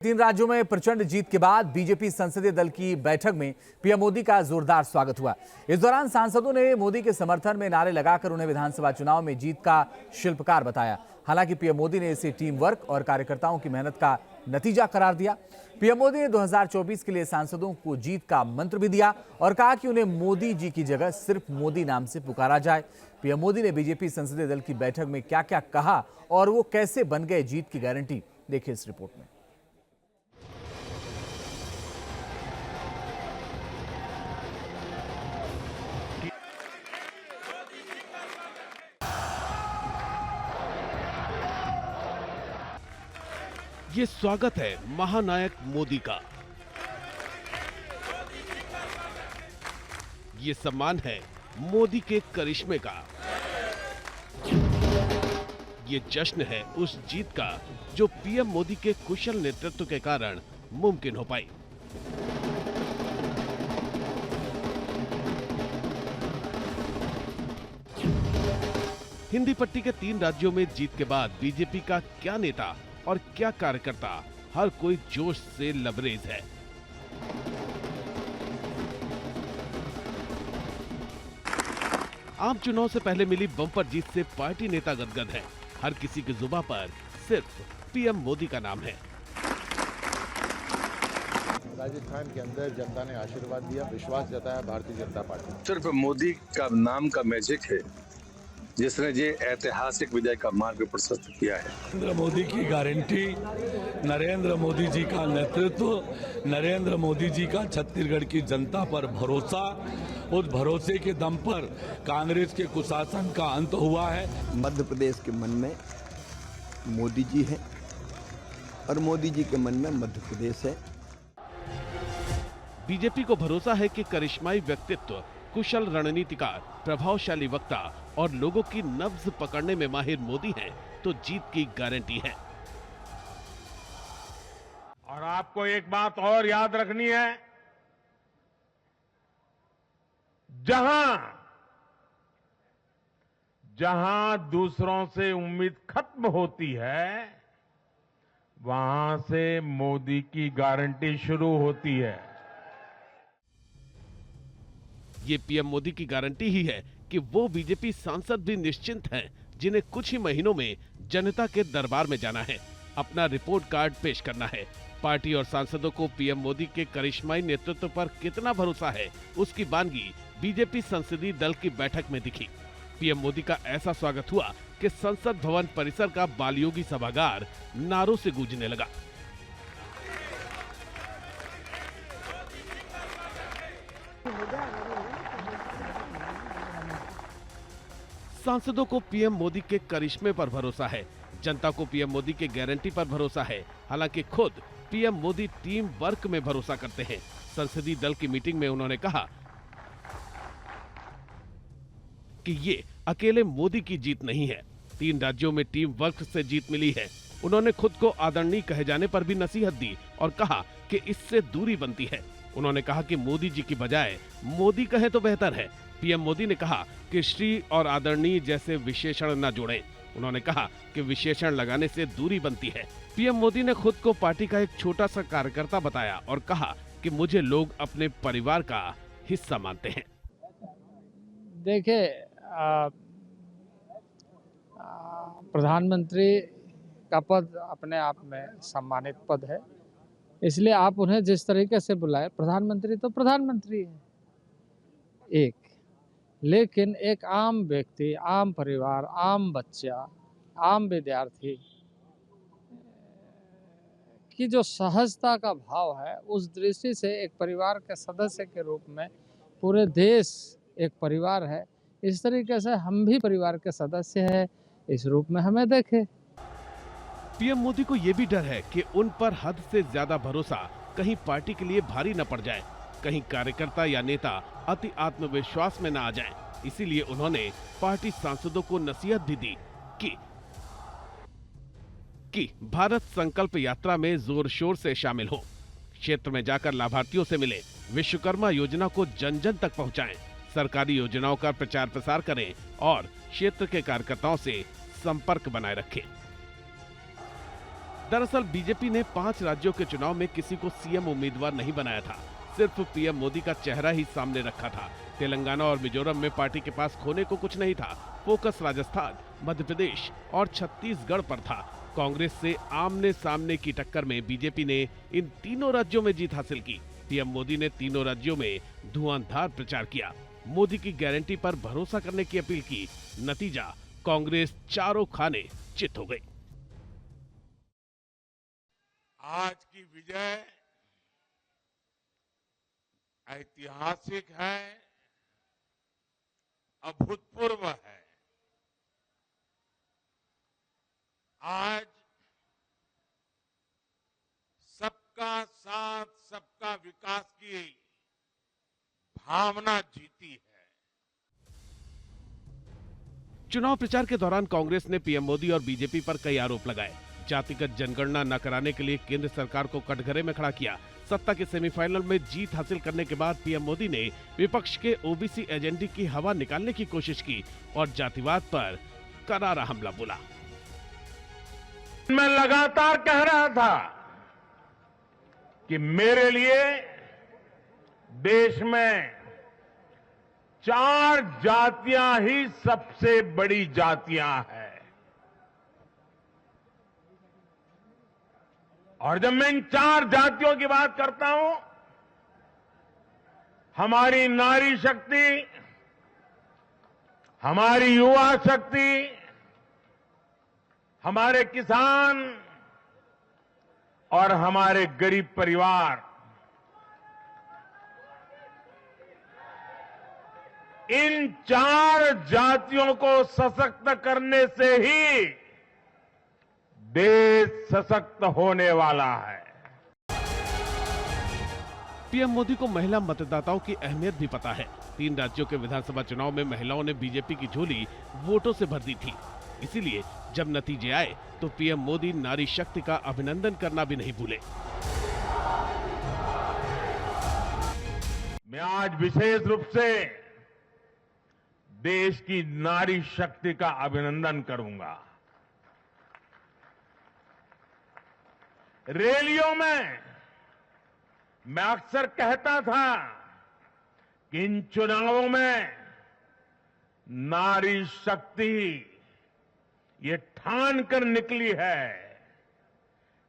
तीन राज्यों में प्रचंड जीत के बाद बीजेपी संसदीय दल की बैठक में पीएम मोदी का जोरदार स्वागत हुआ। इस दौरान सांसदों ने मोदी के समर्थन में नारे लगाकर उन्हें विधानसभा चुनाव में जीत का शिल्पकार बताया। हालांकि पीएम मोदी ने इसे टीम वर्क और कार्यकर्ताओं की मेहनत का नतीजा करार दिया। पीएम मोदी ने 2024 के लिए सांसदों को जीत का मंत्र भी दिया और कहा कि उन्हें मोदी जी की जगह सिर्फ मोदी नाम से पुकारा जाए। पीएम मोदी ने बीजेपी संसदीय दल की बैठक में क्या क्या कहा और वो कैसे बन गए जीत की गारंटी, देखिए इस रिपोर्ट में। ये स्वागत है महानायक मोदी का। ये सम्मान है मोदी के करिश्मे का। ये जश्न है उस जीत का जो पीएम मोदी के कुशल नेतृत्व के कारण मुमकिन हो पाई। हिंदी पट्टी के 3 राज्यों में जीत के बाद बीजेपी का क्या नेता और क्या कार्यकर्ता, हर कोई जोश से लबरेज है। आम चुनाव से पहले मिली बम्पर जीत से पार्टी नेता गदगद है। हर किसी की जुबान पर सिर्फ पीएम मोदी का नाम है। राजस्थान के अंदर जनता ने आशीर्वाद दिया, विश्वास जताया भारतीय जनता पार्टी। सिर्फ मोदी का नाम का मैजिक है जिसने ये ऐतिहासिक विजय का मार्ग प्रशस्त किया है। नरेंद्र मोदी की गारंटी, नरेंद्र मोदी जी का नेतृत्व, नरेंद्र मोदी जी का छत्तीसगढ़ की जनता पर भरोसा, उस भरोसे के दम पर कांग्रेस के कुशासन का अंत हुआ है। मध्य प्रदेश के मन में मोदी जी हैं और मोदी जी के मन में मध्य प्रदेश है। बीजेपी को भरोसा है कि करिश्माई व्यक्तित्व, कुशल रणनीतिकार, प्रभावशाली वक्ता और लोगों की नब्ज पकड़ने में माहिर मोदी हैं, तो जीत की गारंटी है। और आपको एक बात और याद रखनी है, जहां दूसरों से उम्मीद खत्म होती है, वहां से मोदी की गारंटी शुरू होती है। ये पीएम मोदी की गारंटी ही है कि वो बीजेपी सांसद भी निश्चिंत हैं, जिन्हें कुछ ही महीनों में जनता के दरबार में जाना है, अपना रिपोर्ट कार्ड पेश करना है। पार्टी और सांसदों को पीएम मोदी के करिश्माई नेतृत्व पर कितना भरोसा है, उसकी बानगी बीजेपी संसदीय दल की बैठक में दिखी। पीएम मोदी का ऐसा स्वागत हुआ कि संसद भवन परिसर का बालयोगी सभागार नारों से गूंजने लगा। सांसदों को पीएम मोदी के करिश्मे पर भरोसा है, जनता को पीएम मोदी के गारंटी पर भरोसा है। हालांकि खुद पीएम मोदी टीम वर्क में भरोसा करते हैं। संसदीय दल की मीटिंग में उन्होंने कहा कि ये अकेले मोदी की जीत नहीं है, 3 राज्यों में टीम वर्क से जीत मिली है। उन्होंने खुद को आदरणीय कहे जाने पर भी नसीहत दी और कहा कि इससे दूरी बनती है। उन्होंने कहा कि मोदी जी की बजाय मोदी कहे तो बेहतर है। पीएम मोदी ने कहा कि श्री और आदरणीय जैसे विशेषण न जोड़ें। उन्होंने कहा कि विशेषण लगाने से दूरी बनती है। पीएम मोदी ने खुद को पार्टी का एक छोटा सा कार्यकर्ता बताया और कहा कि मुझे लोग अपने परिवार का हिस्सा मानते हैं। देखिए, प्रधानमंत्री का पद अपने आप में सम्मानित पद है, इसलिए आप उन्हें जिस तरीके से बुलाए, प्रधानमंत्री तो प्रधानमंत्री है एक, लेकिन एक आम व्यक्ति, आम परिवार, आम बच्चा, आम विद्यार्थी की जो सहजता का भाव है, उस दृष्टि से एक परिवार के सदस्य के रूप में पूरे देश एक परिवार है, इस तरीके से हम भी परिवार के सदस्य हैं, इस रूप में हमें देखें। पीएम मोदी को यह भी डर है कि उन पर हद से ज्यादा भरोसा कहीं पार्टी के लिए भारी न पड़ जाए, कहीं कार्यकर्ता या नेता अति आत्मविश्वास में न आ जाएं। इसीलिए उन्होंने पार्टी सांसदों को नसीहत भी दी कि भारत संकल्प यात्रा में जोर शोर से शामिल हो, क्षेत्र में जाकर लाभार्थियों से मिले, विश्वकर्मा योजना को जन जन तक पहुंचाएं, सरकारी योजनाओं का प्रचार प्रसार करें और क्षेत्र के कार्यकर्ताओं से संपर्क बनाए रखें। दरअसल बीजेपी ने 5 राज्यों के चुनाव में किसी को सीएम उम्मीदवार नहीं बनाया था, सिर्फ पीएम मोदी का चेहरा ही सामने रखा था। तेलंगाना और मिजोरम में पार्टी के पास खोने को कुछ नहीं था। फोकस राजस्थान, मध्य प्रदेश और छत्तीसगढ़ पर था। कांग्रेस से आमने सामने की टक्कर में बीजेपी ने इन तीनों राज्यों में जीत हासिल की। पीएम मोदी ने तीनों राज्यों में धुआंधार प्रचार किया, मोदी की गारंटी पर भरोसा करने की अपील की। नतीजा, कांग्रेस चारों खाने चित हो गई। आज की विजय ऐतिहासिक है, अभूतपूर्व है। आज सबका साथ, सबका विकास की भावना जीती है। चुनाव प्रचार के दौरान कांग्रेस ने पीएम मोदी और बीजेपी पर कई आरोप लगाए। जातिगत जनगणना न कराने के लिए केंद्र सरकार को कटघरे में खड़ा किया। सत्ता के सेमीफाइनल में जीत हासिल करने के बाद पीएम मोदी ने विपक्ष के ओबीसी एजेंडे की हवा निकालने की कोशिश की और जातिवाद पर करारा हमला बोला। मैं लगातार कह रहा था कि मेरे लिए देश में 4 जातियां ही सबसे बड़ी जातियां हैं। और जब मैं इन 4 जातियों की बात करता हूं, हमारी नारी शक्ति, हमारी युवा शक्ति, हमारे किसान और हमारे गरीब परिवार, इन 4 जातियों को सशक्त करने से ही देश सशक्त होने वाला है। पीएम मोदी को महिला मतदाताओं की अहमियत भी पता है। 3 राज्यों के विधानसभा चुनाव में महिलाओं ने बीजेपी की झोली वोटों से भर दी थी। इसीलिए जब नतीजे आए तो पीएम मोदी नारी शक्ति का अभिनंदन करना भी नहीं भूले। मैं आज विशेष रूप से देश की नारी शक्ति का अभिनंदन करूंगा। रैलियों में मैं अक्सर कहता था कि इन चुनावों में नारी शक्ति ये ठान कर निकली है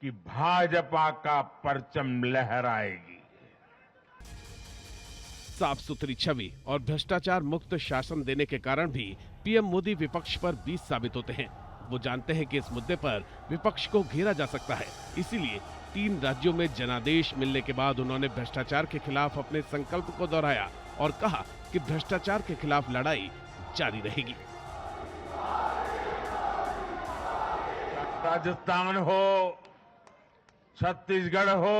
कि भाजपा का परचम लहराएगी। साफ सुथरी छवि और भ्रष्टाचार मुक्त शासन देने के कारण भी पीएम मोदी विपक्ष पर 20 साबित होते हैं। वो जानते हैं कि इस मुद्दे पर विपक्ष को घेरा जा सकता है। इसीलिए 3 राज्यों में जनादेश मिलने के बाद उन्होंने भ्रष्टाचार के खिलाफ अपने संकल्प को दोहराया और कहा कि भ्रष्टाचार के खिलाफ लड़ाई जारी रहेगी। राजस्थान हो, छत्तीसगढ़ हो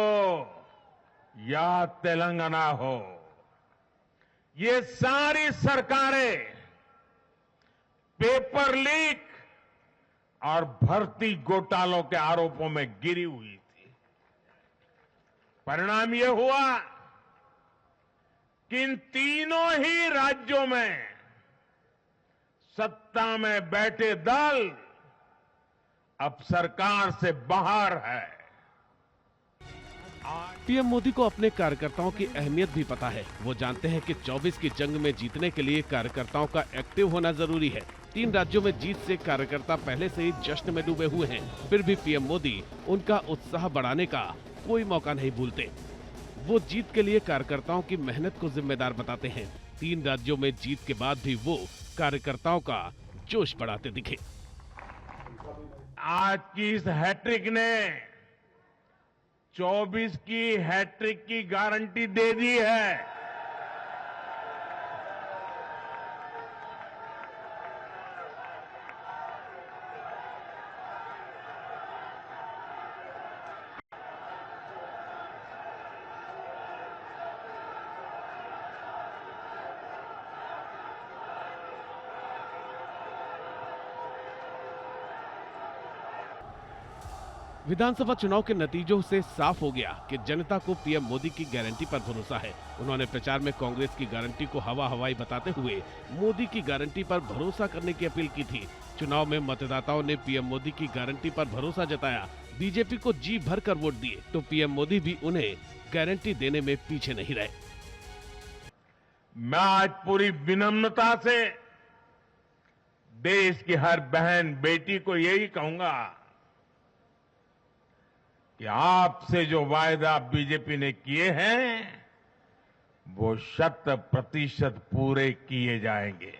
या तेलंगाना हो, ये सारी सरकारें पेपर लीक और भर्ती घोटालों के आरोपों में गिरी हुई थी। परिणाम ये हुआ कि इन तीनों ही राज्यों में सत्ता में बैठे दल अब सरकार से बाहर है। पीएम मोदी को अपने कार्यकर्ताओं की अहमियत भी पता है। वो जानते हैं कि 24 की जंग में जीतने के लिए कार्यकर्ताओं का एक्टिव होना जरूरी है। 3 राज्यों में जीत से कार्यकर्ता पहले से ही जश्न में डूबे हुए हैं। फिर भी पीएम मोदी उनका उत्साह बढ़ाने का कोई मौका नहीं भूलते। वो जीत के लिए कार्यकर्ताओं की मेहनत को जिम्मेदार बताते हैं। 3 राज्यों में जीत के बाद भी वो कार्यकर्ताओं का जोश बढ़ाते दिखे। आज की इस हैट्रिक ने 24 की हैट्रिक की गारंटी दे दी है। विधानसभा चुनाव के नतीजों से साफ हो गया कि जनता को पीएम मोदी की गारंटी पर भरोसा है। उन्होंने प्रचार में कांग्रेस की गारंटी को हवा हवाई बताते हुए मोदी की गारंटी पर भरोसा करने की अपील की थी। चुनाव में मतदाताओं ने पीएम मोदी की गारंटी पर भरोसा जताया। बीजेपी को जी भर कर वोट दिए तो पीएम मोदी भी उन्हें गारंटी देने में पीछे नहीं रहे। मैं आज पूरी विनम्रता से देश की हर बहन बेटी को यही कहूंगा कि आपसे जो वायदा बीजेपी ने किए हैं वो 100% पूरे किए जाएंगे।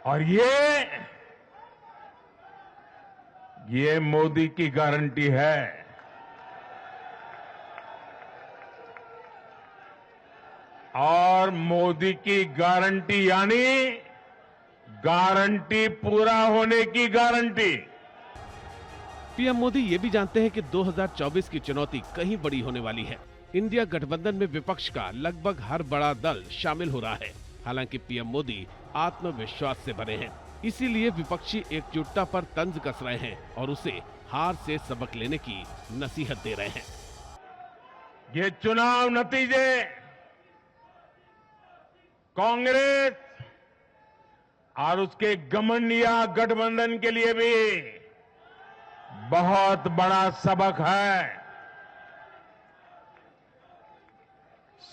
और ये मोदी की गारंटी है। और मोदी की गारंटी यानी गारंटी पूरा होने की गारंटी। पीएम मोदी ये भी जानते हैं कि 2024 की चुनौती कहीं बड़ी होने वाली है। इंडिया गठबंधन में विपक्ष का लगभग हर बड़ा दल शामिल हो रहा है। हालांकि पीएम मोदी आत्मविश्वास से भरे हैं, इसीलिए विपक्षी एकजुटता पर तंज कस रहे हैं और उसे हार से सबक लेने की नसीहत दे रहे हैं। ये चुनाव नतीजे कांग्रेस और उसके घमंडिया गठबंधन के लिए भी बहुत बड़ा सबक है।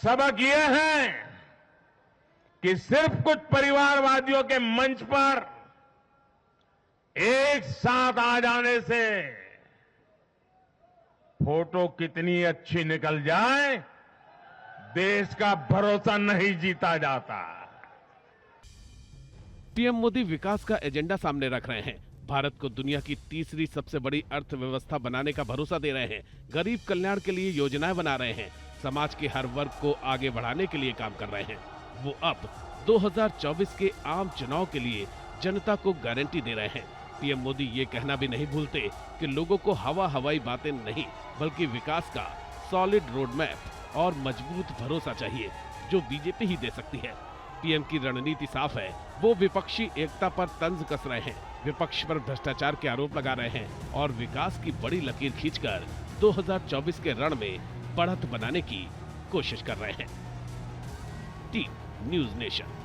सबक ये है कि सिर्फ कुछ परिवारवादियों के मंच पर एक साथ आ जाने से फोटो कितनी अच्छी निकल जाए, देश का भरोसा नहीं जीता जाता। पीएम मोदी विकास का एजेंडा सामने रख रहे हैं। भारत को दुनिया की तीसरी सबसे बड़ी अर्थव्यवस्था बनाने का भरोसा दे रहे हैं। गरीब कल्याण के लिए योजनाएं बना रहे हैं। समाज के हर वर्ग को आगे बढ़ाने के लिए काम कर रहे हैं। वो अब 2024 के आम चुनाव के लिए जनता को गारंटी दे रहे हैं। पीएम मोदी ये कहना भी नहीं भूलते कि लोगों को हवाई बातें नहीं, बल्कि विकास का सॉलिड रोड मैप और मजबूत भरोसा चाहिए, जो बीजेपी ही दे सकती है। पीएम की रणनीति साफ है। वो विपक्षी एकता पर तंज कस रहे हैं, विपक्ष पर भ्रष्टाचार के आरोप लगा रहे हैं और विकास की बड़ी लकीर खींचकर 2024 के रण में बढ़त बनाने की कोशिश कर रहे हैं। Team news nation.